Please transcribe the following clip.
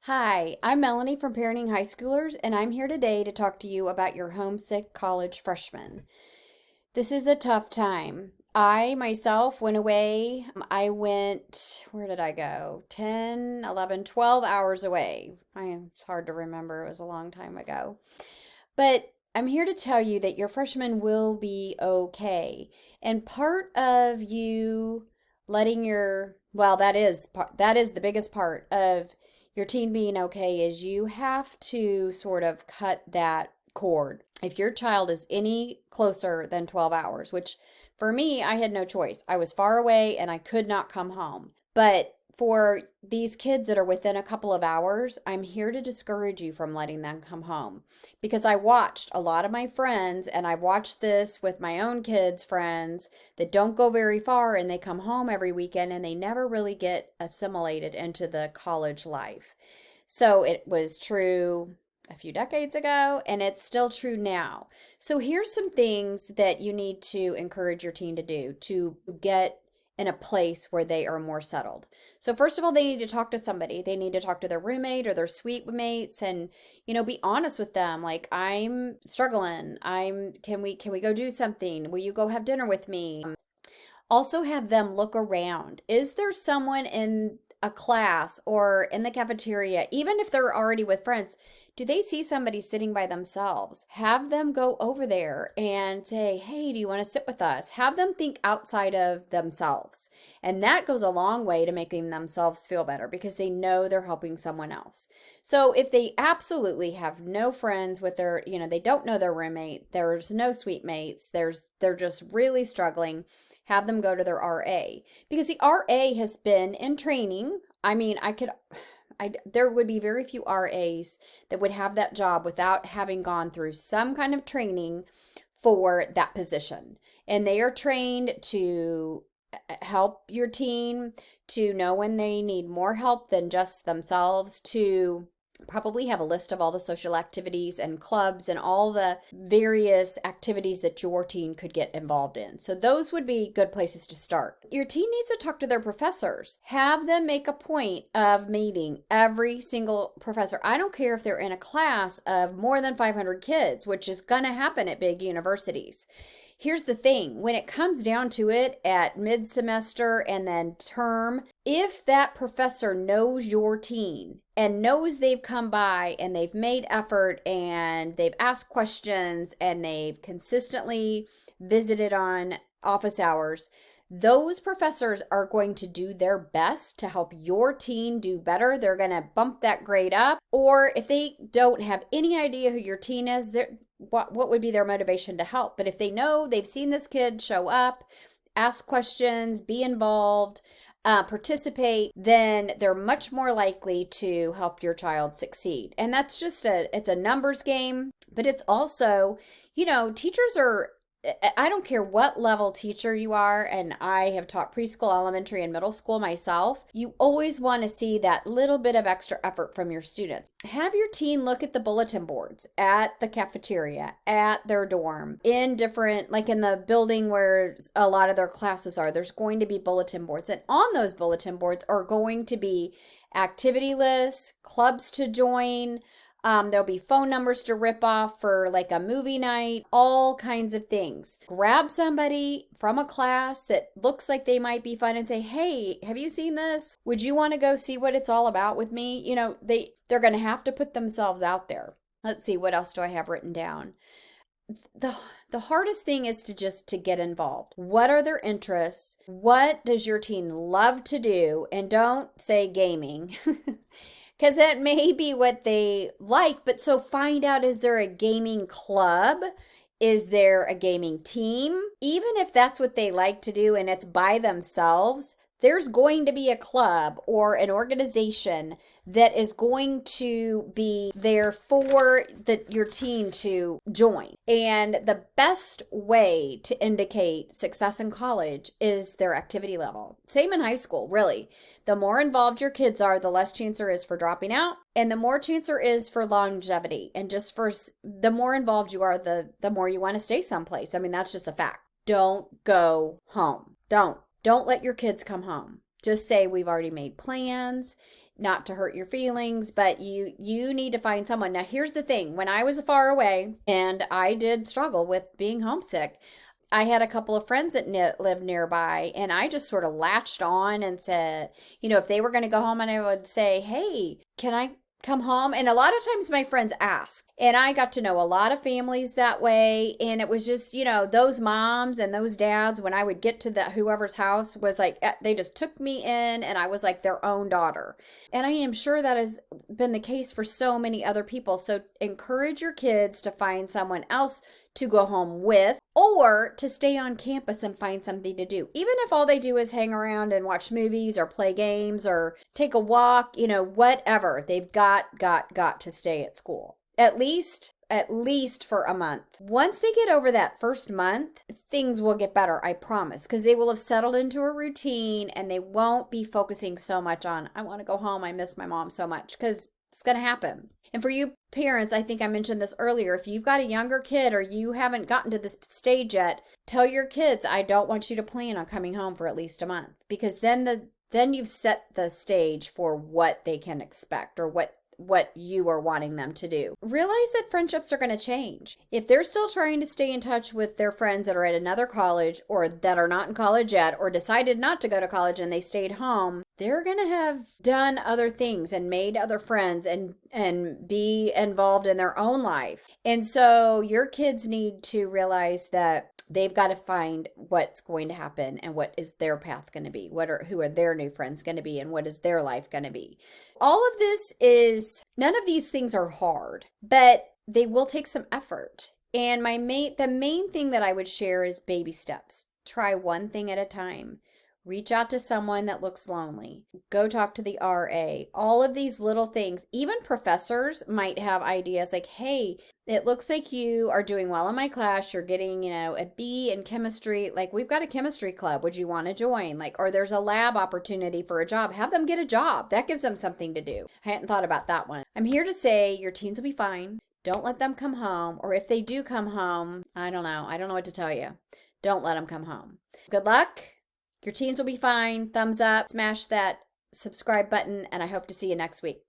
Hi, I'm Melanie from Parenting High Schoolers, and I'm here today to talk to you about your homesick college freshman. This is a tough time. I myself went away. Where did I go? 10, 11, 12 hours away. It's hard to remember. It was a long time ago. But I'm here to tell you that your freshman will be okay. And part of you letting that is the biggest part of your teen being okay is you have to sort of cut that cord. If your child is any closer than 12 hours, which for me, I had no choice. I was far away and I could not come home. But for these kids that are within a couple of hours, I'm here to discourage you from letting them come home because I watched a lot of my friends, and I've watched this with my own kids' friends that don't go very far and they come home every weekend and they never really get assimilated into the college life. So it was true a few decades ago and it's still true now. So here's some things that you need to encourage your teen to do to get in a place where they are more settled. So first of all, they need to talk to somebody. They need to talk to their roommate or their suite mates and, be honest with them. Like, I'm struggling. Can we go do something? Will you go have dinner with me? Also have them look around. Is there someone in a class or in the cafeteria, even if they're already with friends, do they see somebody sitting by themselves? Have them go over there and say, hey, do you want to sit with us? Have them think outside of themselves. And that goes a long way to making themselves feel better because they know they're helping someone else. So if they absolutely have no friends with they don't know their roommate, there's no suite mates, they're just really struggling, have them go to their RA because the RA has been in training. I mean, there would be very few RAs that would have that job without having gone through some kind of training for that position. And they are trained to help your teen, to know when they need more help than just themselves, to probably have a list of all the social activities and clubs and all the various activities that your teen could get involved in. So those would be good places to start. Your teen needs to talk to their professors. Have them make a point of meeting every single professor. I don't care if they're in a class of more than 500 kids, which is going to happen at big universities. Here's the thing, when it comes down to it at mid-semester and then term, if that professor knows your teen and knows they've come by and they've made effort and they've asked questions and they've consistently visited on office hours, those professors are going to do their best to help your teen do better. They're going to bump that grade up. Or if they don't have any idea who your teen is, what would be their motivation to help? But if they know they've seen this kid show up, ask questions, be involved, participate, then they're much more likely to help your child succeed. And that's it's a numbers game, but it's also, teachers are, I don't care what level teacher you are, and I have taught preschool, elementary, and middle school myself, you always want to see that little bit of extra effort from your students. Have your teen look at the bulletin boards at the cafeteria, at their dorm, in different, like in the building where a lot of their classes are, there's going to be bulletin boards. And on those bulletin boards are going to be activity lists, clubs to join, there'll be phone numbers to rip off for like a movie night, all kinds of things. Grab somebody from a class that looks like they might be fun and say, hey, have you seen this? Would you want to go see what it's all about with me? They're going to have to put themselves out there. Let's see, what else do I have written down? The hardest thing is to get involved. What are their interests? What does your teen love to do? And don't say gaming. Because that may be what they like, but so find out, is there a gaming club? Is there a gaming team? Even if that's what they like to do and it's by themselves, there's going to be a club or an organization that is going to be there for your teen to join. And the best way to indicate success in college is their activity level. Same in high school, really. The more involved your kids are, the less chance there is for dropping out, and the more chance there is for longevity. And just for the more involved you are, the more you want to stay someplace. I mean, that's just a fact. Don't go home. Don't let your kids come home. Just say, we've already made plans. not to hurt your feelings, but you need to find someone. Now, here's the thing. When I was far away and I did struggle with being homesick, I had a couple of friends that lived nearby, and I just sort of latched on and said, if they were going to go home, and I would say, hey, can I come home? And a lot of times my friends ask, and I got to know a lot of families that way. And it was just, those moms and those dads, when I would get to whoever's house, was like, they just took me in, and I was like their own daughter. And I am sure that has been the case for so many other people. So encourage your kids to find someone else to go home with, or to stay on campus and find something to do. Even if all they do is hang around and watch movies or play games or take a walk, whatever, they've got to stay at school. At least for a month. Once they get over that first month, things will get better, I promise, because they will have settled into a routine and they won't be focusing so much on, I want to go home, I miss my mom so much, because it's going to happen. And for you parents, I think I mentioned this earlier, if you've got a younger kid or you haven't gotten to this stage yet, tell your kids, I don't want you to plan on coming home for at least a month, because then you've set the stage for what they can expect, or what you are wanting them to do. Realize that friendships are going to change. If they're still trying to stay in touch with their friends that are at another college, or that are not in college yet, or decided not to go to college and they stayed home, they're going to have done other things and made other friends and be involved in their own life. And so your kids need to realize that they've got to find what's going to happen and what is their path going to be. Who are their new friends going to be, and what is their life going to be? All of this none of these things are hard, but they will take some effort. And the main thing that I would share is baby steps. Try one thing at a time. Reach out to someone that looks lonely. Go talk to the RA. All of these little things. Even professors might have ideas like, hey, it looks like you are doing well in my class. You're getting, a B in chemistry. Like, we've got a chemistry club. Would you want to join? Or there's a lab opportunity for a job. Have them get a job. That gives them something to do. I hadn't thought about that one. I'm here to say your teens will be fine. Don't let them come home. Or if they do come home, I don't know. I don't know what to tell you. Don't let them come home. Good luck. Your teens will be fine. Thumbs up, smash that subscribe button, and I hope to see you next week.